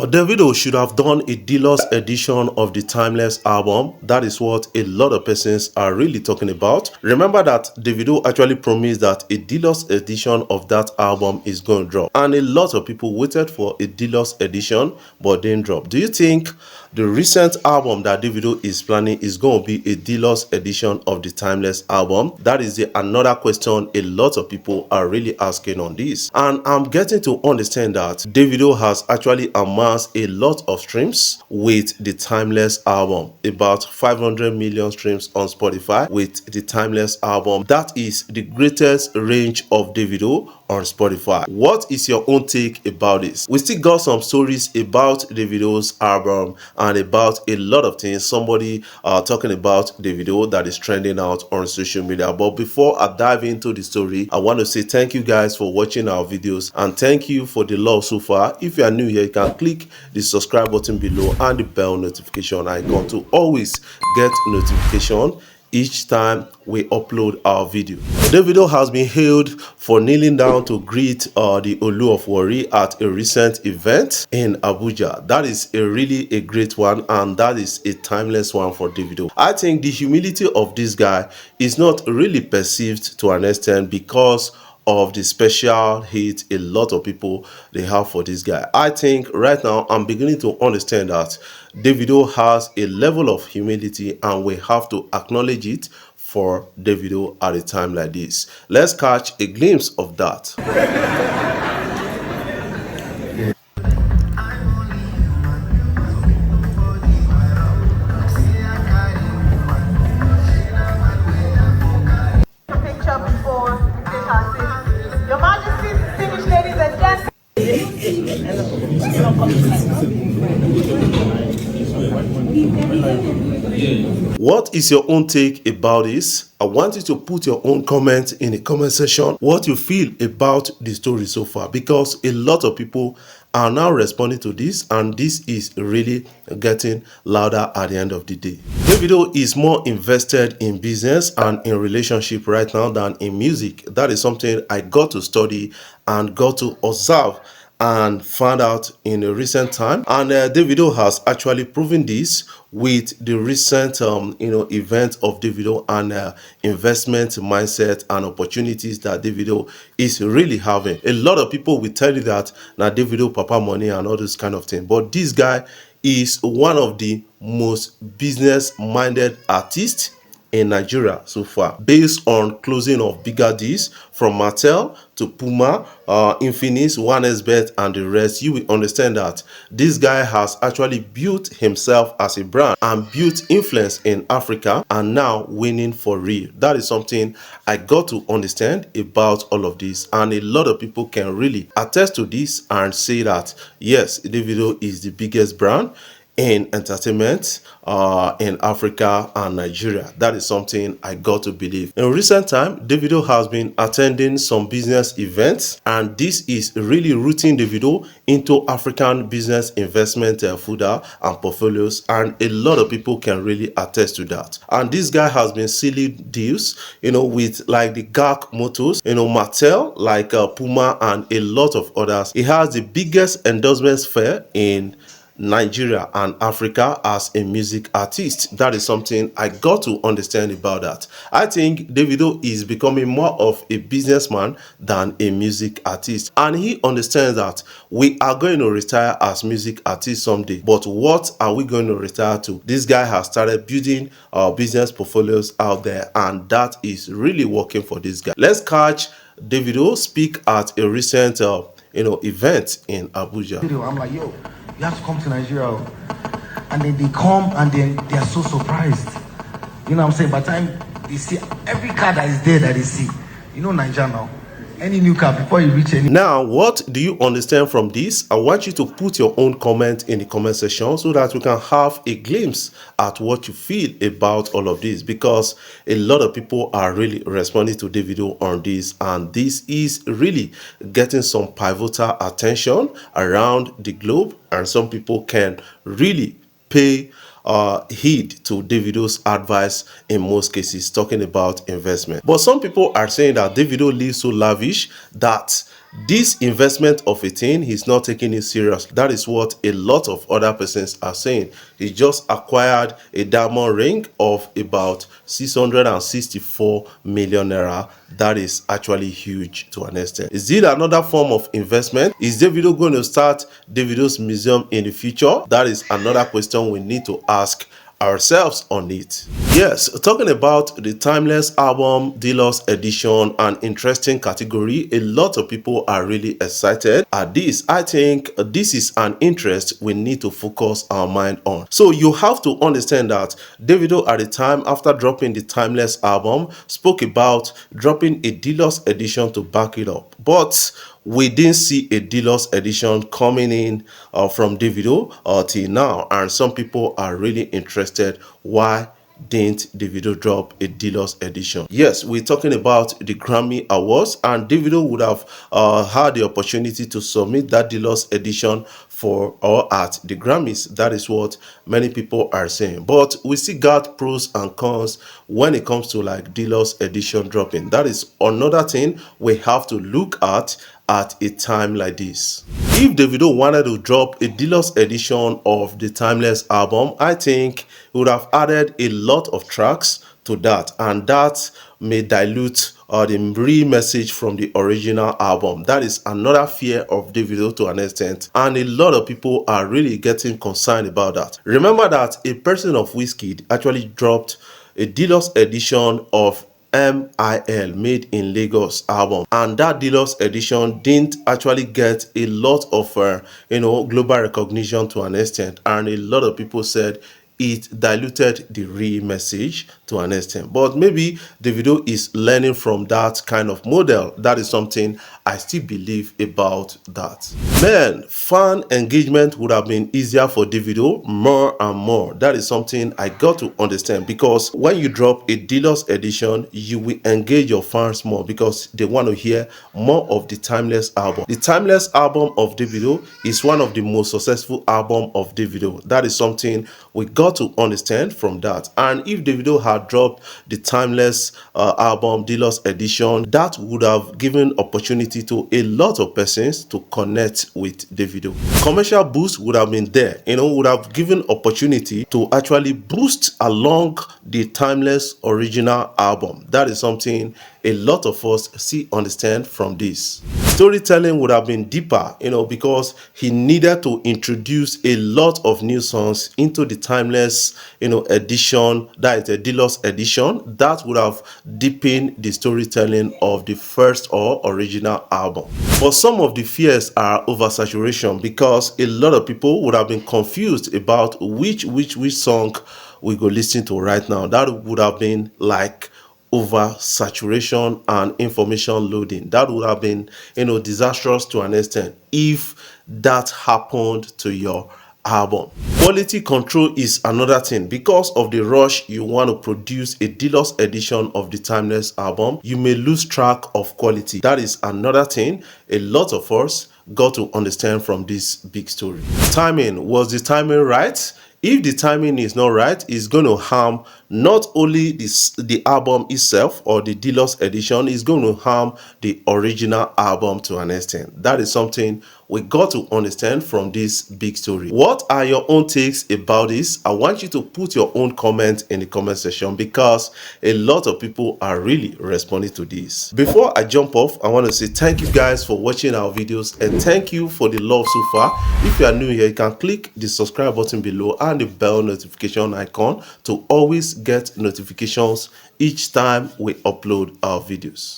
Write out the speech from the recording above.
Davido should have done a deluxe edition of the Timeless album. That is what a lot of persons are really talking about. Remember that Davido actually promised that a deluxe edition of that album is going to drop. And a lot of people waited for a deluxe edition but didn't drop. Do you think the recent album that Davido is planning is going to be a deluxe edition of the Timeless album? That is another question a lot of people are really asking on this. And I'm getting to understand that Davido has actually amassed a lot of streams with the Timeless album, about 500 million streams on Spotify with the Timeless album. That is the greatest range of Davido on Spotify. What is your own take about this? We still got some stories about Davido's album and about a lot of things. Somebody talking about Davido that is trending out on social media. But before I dive into the story, I want to say thank you guys for watching our videos and thank you for the love so far. If you are new here, you can click the subscribe button below and the bell notification icon to always get notification each time we upload our video. Davido has been hailed for kneeling down to greet the Olu of Warri at a recent event in Abuja. That is really a great one, and that is a timeless one for Davido. I think the humility of this guy is not really perceived to an extent because of the special hate a lot of people they have for this guy. I think right now I'm beginning to understand that Davido has a level of humility and we have to acknowledge it for Davido at a time like this. Let's catch a glimpse of that. What is your own take about this? I want you to put your own comment in the comment section what you feel about the story so far, because a lot of people are now responding to this and this is really getting louder at the end of the day. Davido is more invested in business and in relationship right now than in music. That is something I got to study and got to observe and found out in a recent time, and Davido has actually proven this with the recent event of Davido and investment mindset and opportunities that Davido is really having. A lot of people will tell you that now Davido papa money and all this kind of thing, but this guy is one of the most business minded artists in Nigeria so far, based on closing of bigger deals from Mattel to Puma, Infinix, 1xBet and the rest. You will understand that this guy has actually built himself as a brand and built influence in Africa and now winning for real. That is something I got to understand about all of this, and a lot of people can really attest to this and say that yes, Davido is the biggest brand in entertainment in Africa and Nigeria. That is something I got to believe. In recent time, Davido has been attending some business events, and this is really rooting Davido into African business investment fooder and portfolios, and a lot of people can really attest to that. And this guy has been sealing deals, with like the GAC Motors, Mattel, like Puma and a lot of others. He has the biggest endorsements fair in Nigeria and Africa as a music artist. That is something I got to understand about that. I think Davido is becoming more of a businessman than a music artist, and he understands that we are going to retire as music artists someday, but what are we going to retire to? This guy has started building business portfolios out there, and that is really working for this guy. Let's catch Davido speak at a recent event in Abuja. I'm like, yo, you have to come to Nigeria. And then they come and then they are so surprised. You know what I'm saying? By the time they see every car that is there that they see, Nigeria now, any new car before you reach any. Now, what do you understand from this? I want you to put your own comment in the comment section so that we can have a glimpse at what you feel about all of this, because a lot of people are really responding to Davido on this, and this is really getting some pivotal attention around the globe, and some people can really pay heed to Davido's advice in most cases, talking about investment. But some people are saying that Davido lives so lavish that this investment of a thing, he's not taking it serious. That is what a lot of other persons are saying. He just acquired a diamond ring of about 664 million naira. That is actually huge to an extent. Is it another form of investment? Is Davido going to start Davido's museum in the future? That is another question we need to ask ourselves on it. Yes, talking about the Timeless album deluxe edition, an interesting category. A lot of people are really excited at this. I think this is an interest we need to focus our mind on. So you have to understand that Davido at the time, after dropping the Timeless album, spoke about dropping a deluxe edition to back it up. But we didn't see a deluxe edition coming in from Davido till now, and some people are really interested why didn't Davido drop a deluxe edition. Yes, we're talking about the Grammy Awards, and Davido would have had the opportunity to submit that deluxe edition for or at the Grammys. That is what many people are saying. But we still got pros and cons when it comes to like deluxe edition dropping. That is another thing we have to look at a time like this. If Davido wanted to drop a deluxe edition of the Timeless album, I think he would have added a lot of tracks to that, and that may dilute the real message from the original album. That is another fear of Davido to an extent, and a lot of people are really getting concerned about that. Remember that a person of Wizkid actually dropped a deluxe edition of MIL, Made in Lagos album, and that deluxe edition didn't actually get a lot of global recognition to an extent, and a lot of people said it diluted the real message to an extent. But maybe Davido is learning from that kind of model. That is something I still believe about that. Man, fan engagement would have been easier for Davido more and more. That is something I got to understand, because when you drop a deluxe edition, you will engage your fans more because they want to hear more of the Timeless album. The Timeless album of Davido is one of the most successful album of Davido. That is something we got to understand from that. And if Davido had dropped the Timeless album deluxe edition, that would have given opportunity to a lot of persons to connect with Davido. Commercial boost would have been there, would have given opportunity to actually boost along the Timeless original album. That is something a lot of us see understand from this. Storytelling would have been deeper, because he needed to introduce a lot of new songs into the Timeless, edition, that is a deluxe edition. That would have deepened the storytelling of the first or original album. But some of the fears are oversaturation, because a lot of people would have been confused about which song we go listen to right now. That would have been like over saturation and information loading. That would have been disastrous to an extent if that happened to your album. Quality control is another thing. Because of the rush you want to produce a deluxe edition of the Timeless album, you may lose track of quality. That is another thing a lot of us got to understand from this big story. Timing. Was the timing right? If the timing is not right, it's going to harm not only the album itself or the deluxe edition, it's going to harm the original album to an extent. That is something we got to understand from this big story. What are your own takes about this? I want you to put your own comment in the comment section, because a lot of people are really responding to this. Before I jump off, I want to say thank you guys for watching our videos, and thank you for the love so far. If you are new here, you can click the subscribe button below and the bell notification icon to always get notifications each time we upload our videos.